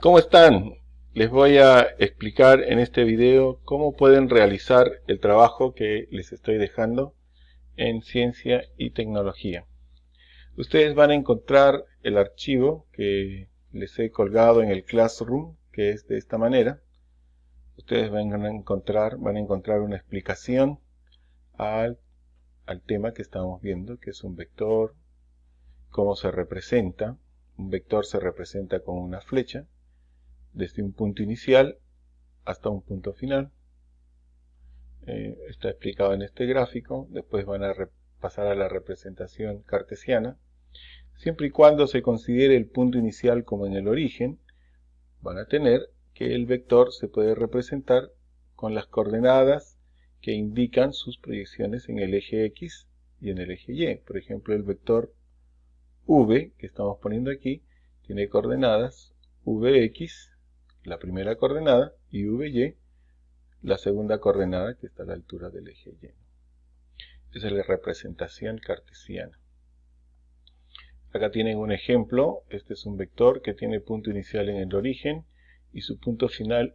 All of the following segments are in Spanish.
¿Cómo están? Les voy a explicar en este video cómo pueden realizar el trabajo que les estoy dejando en Ciencia y Tecnología. Ustedes van a encontrar el archivo que les he colgado en el Classroom, que es de esta manera. Ustedes van a encontrar una explicación al tema que estamos viendo, que es un vector, cómo se representa. Un vector se representa con una flecha, desde un punto inicial hasta un punto final. Está explicado en este gráfico. Después van a pasar a la representación cartesiana. Siempre y cuando se considere el punto inicial como en el origen, van a tener que el vector se puede representar con las coordenadas que indican sus proyecciones en el eje X y en el eje Y. Por ejemplo, el vector V que estamos poniendo aquí tiene coordenadas Vx, la primera coordenada, y Vy, la segunda coordenada, que está a la altura del eje Y. Esa es la representación cartesiana. Acá tienen un ejemplo. Este es un vector que tiene punto inicial en el origen y su punto final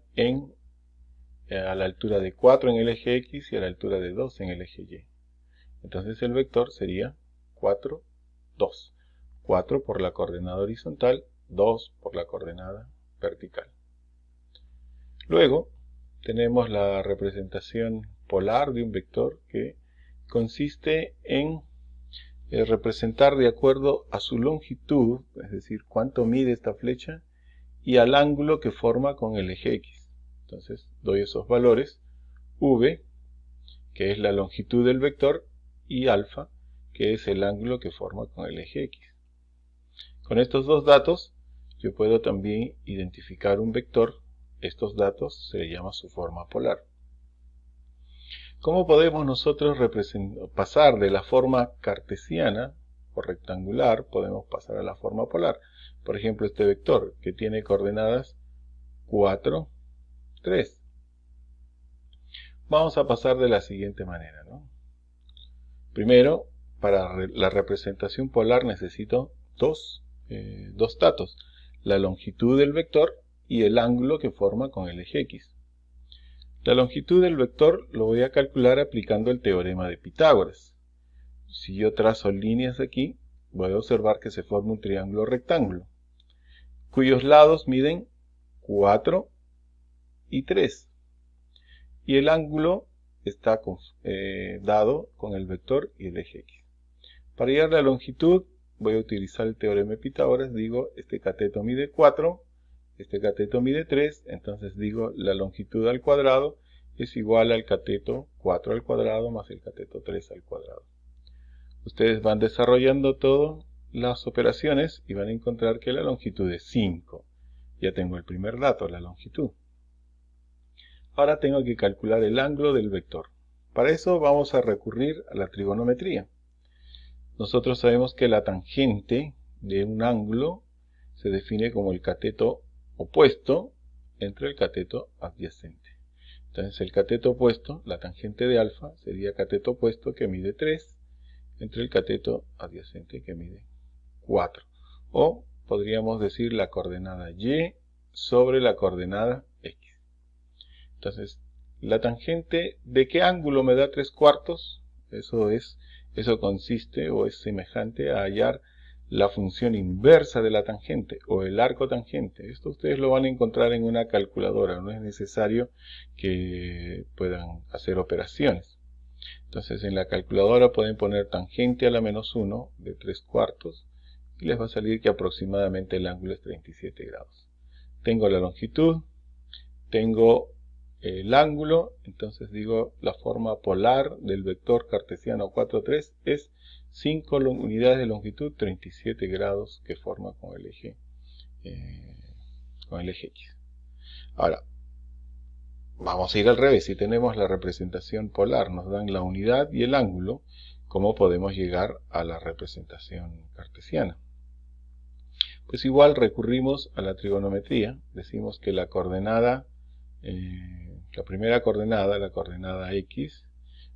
a la altura de 4 en el eje X y a la altura de 2 en el eje Y. Entonces el vector sería 4, 2. 4 por la coordenada horizontal, 2 por la coordenada vertical. Luego tenemos la representación polar de un vector, que consiste en representar de acuerdo a su longitud, es decir, cuánto mide esta flecha, y al ángulo que forma con el eje X. Entonces doy esos valores, V, que es la longitud del vector, y alfa, que es el ángulo que forma con el eje X. Con estos dos datos yo puedo también identificar un vector. Estos datos se le llama su forma polar. ¿Cómo podemos nosotros pasar de la forma cartesiana o rectangular, podemos pasar a la forma polar? Por ejemplo, este vector que tiene coordenadas 4, 3. Vamos a pasar de la siguiente manera, ¿no? Primero, para la representación polar necesito dos datos: la longitud del vector y el ángulo que forma con el eje X. La longitud del vector lo voy a calcular aplicando el teorema de Pitágoras. Si yo trazo líneas aquí, voy a observar que se forma un triángulo rectángulo, cuyos lados miden 4 y 3. Y el ángulo está dado con el vector y el eje X. Para hallar la longitud, voy a utilizar el teorema de Pitágoras. Digo, este cateto mide 4, este cateto mide 3, entonces digo, la longitud al cuadrado es igual al cateto 4 al cuadrado más el cateto 3 al cuadrado. Ustedes van desarrollando todas las operaciones y van a encontrar que la longitud es 5. Ya tengo el primer dato, la longitud. Ahora tengo que calcular el ángulo del vector. Para eso vamos a recurrir a la trigonometría. Nosotros sabemos que la tangente de un ángulo se define como el cateto opuesto entre el cateto adyacente. Entonces el cateto opuesto, la tangente de alfa, sería cateto opuesto que mide 3 entre el cateto adyacente que mide 4. O podríamos decir la coordenada y sobre la coordenada x. Entonces, la tangente, ¿de qué ángulo me da 3/4? Eso consiste o es semejante a hallar la función inversa de la tangente o el arco tangente. Esto ustedes lo van a encontrar en una calculadora, no es necesario que puedan hacer operaciones. Entonces en la calculadora pueden poner tangente a la menos 1 de 3/4 y les va a salir que aproximadamente el ángulo es 37 grados. Tengo la longitud, tengo el ángulo, entonces digo la forma polar del vector cartesiano 4, 3 es 5 unidades de longitud, 37 grados que forma con el eje X. Ahora, vamos a ir al revés. Si tenemos la representación polar, nos dan la unidad y el ángulo, ¿cómo podemos llegar a la representación cartesiana? Pues igual recurrimos a la trigonometría. Decimos que la coordenada, la primera coordenada, la coordenada X,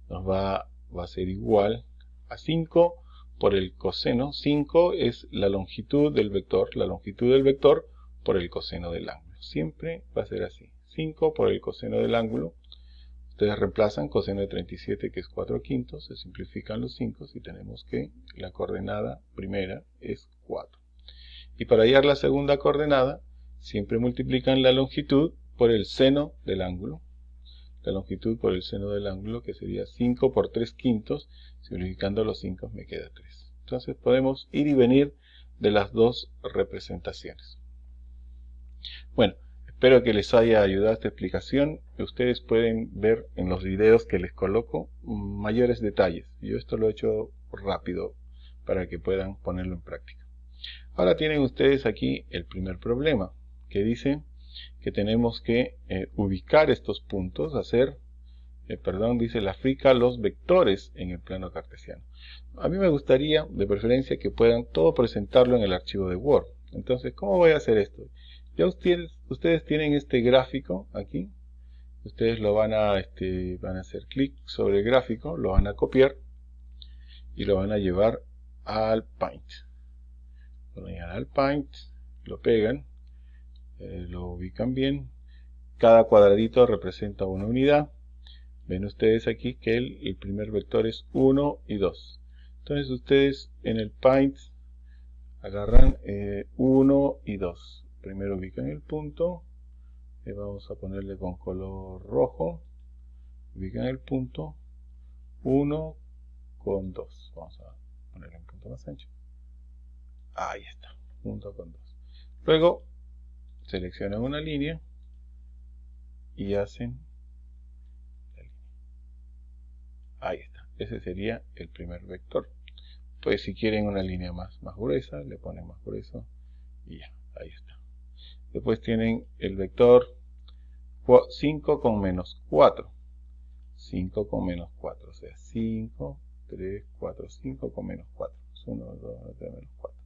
nos va a ser igual a 5 por el coseno. 5 es la longitud del vector por el coseno del ángulo. Siempre va a ser así. 5 por el coseno del ángulo. Ustedes reemplazan coseno de 37, que es 4/5, se simplifican los 5 y tenemos que la coordenada primera es 4. Y para hallar la segunda coordenada, siempre multiplican la longitud por el seno del ángulo. La longitud por el seno del ángulo, que sería 5 por 3/5, simplificando los 5 me queda 3. Entonces podemos ir y venir de las dos representaciones. Bueno, espero que les haya ayudado esta explicación. Ustedes pueden ver en los videos que les coloco mayores detalles. Yo esto lo he hecho rápido para que puedan ponerlo en práctica. Ahora tienen ustedes aquí el primer problema, que dice que tenemos que ubicar estos puntos, dice la frica los vectores en el plano cartesiano. A mí me gustaría, de preferencia, que puedan todo presentarlo en el archivo de Word. Entonces, ¿cómo voy a hacer esto? Ya ustedes tienen este gráfico aquí. Ustedes lo van a hacer clic sobre el gráfico, lo van a copiar y lo van a llevar al Paint. Lo llevan al Paint, lo pegan, lo ubican bien. Cada cuadradito representa una unidad. Ven ustedes aquí que el primer vector es 1 y 2. Entonces ustedes en el Paint agarran 1 y 2. Primero ubican el punto. Vamos a ponerle con color rojo. Ubican el punto 1 con 2. Vamos a ponerle un punto más ancho. Ahí está, punto con 2. Luego seleccionan una línea y hacen la línea. Ahí está, ese sería el primer vector. Pues si quieren una línea más gruesa, le ponen más grueso y ya, ahí está. Después tienen el vector 5 con menos 4. 5 con menos 4, o sea, 5, 3, 4, 5 con menos 4. 1, 2, 3, menos 4.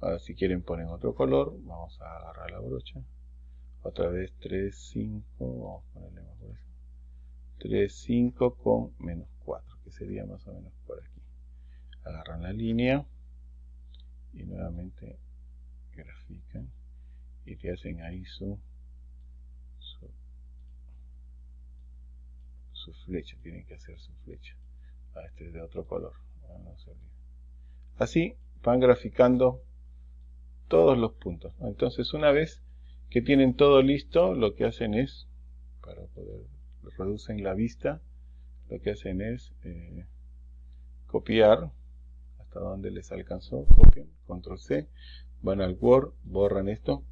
Ahora si quieren ponen otro color, vamos a agarrar la brocha. Otra vez 3, 5, vamos a ponerle más grueso. 3, 5 con menos 4, que sería más o menos por aquí. Agarran la línea y nuevamente grafican y te hacen ahí su flecha. Tienen que hacer su flecha. Este es de otro color. No se olviden. Así van graficando todos los puntos. Entonces una vez que tienen todo listo, lo que hacen es, para poder reducen la vista, lo que hacen es copiar hasta donde les alcanzó, copian, control C, van al Word, borran esto,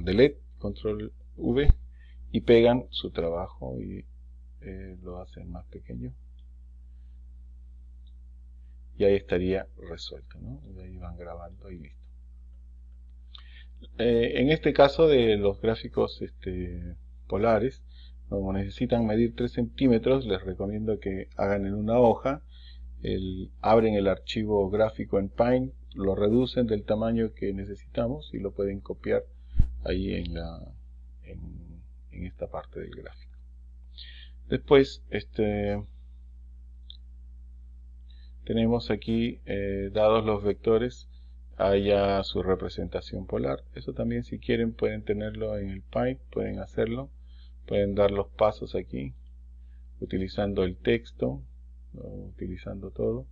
delete, control V, y pegan su trabajo y lo hacen más pequeño. Y ahí estaría resuelto, ¿no? Y ahí van grabando y listo. En este caso de los gráficos polares, como necesitan medir 3 centímetros, les recomiendo que hagan en una hoja, abren el archivo gráfico en Paint, lo reducen del tamaño que necesitamos y lo pueden copiar ahí en esta parte del gráfico. Después tenemos aquí dados los vectores, haya su representación polar. Eso también, si quieren, pueden tenerlo en el Paint, pueden hacerlo, pueden dar los pasos aquí utilizando el texto, utilizando todo.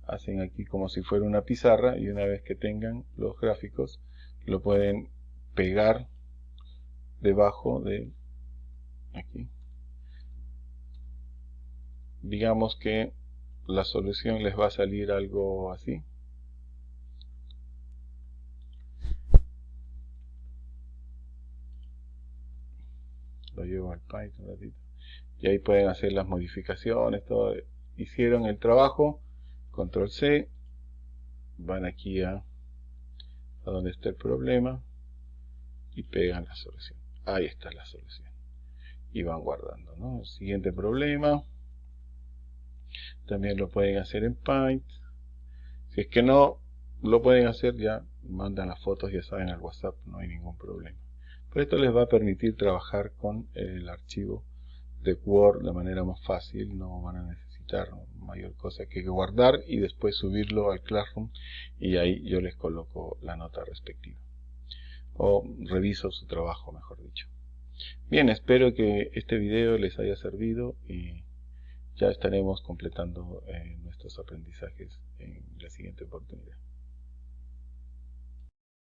Hacen aquí como si fuera una pizarra y una vez que tengan los gráficos lo pueden pegar debajo de aquí. Digamos que la solución les va a salir algo así. Lo llevo al Paint un ratito. Y ahí pueden hacer las modificaciones, todo. Hicieron el trabajo, control C, van aquí a donde está el problema y pegan la solución. Ahí está la solución. Y van guardando, ¿no? El siguiente problema. También lo pueden hacer en Paint. Si es que no lo pueden hacer, ya mandan las fotos, ya saben, al WhatsApp, no hay ningún problema. Pero esto les va a permitir trabajar con el archivo de Word de manera más fácil. No van a necesitar mayor cosa que guardar y después subirlo al Classroom y ahí yo les coloco la nota respectiva. o reviso su trabajo, mejor dicho. Bien, espero que este video les haya servido y ya estaremos completando nuestros aprendizajes en la siguiente oportunidad.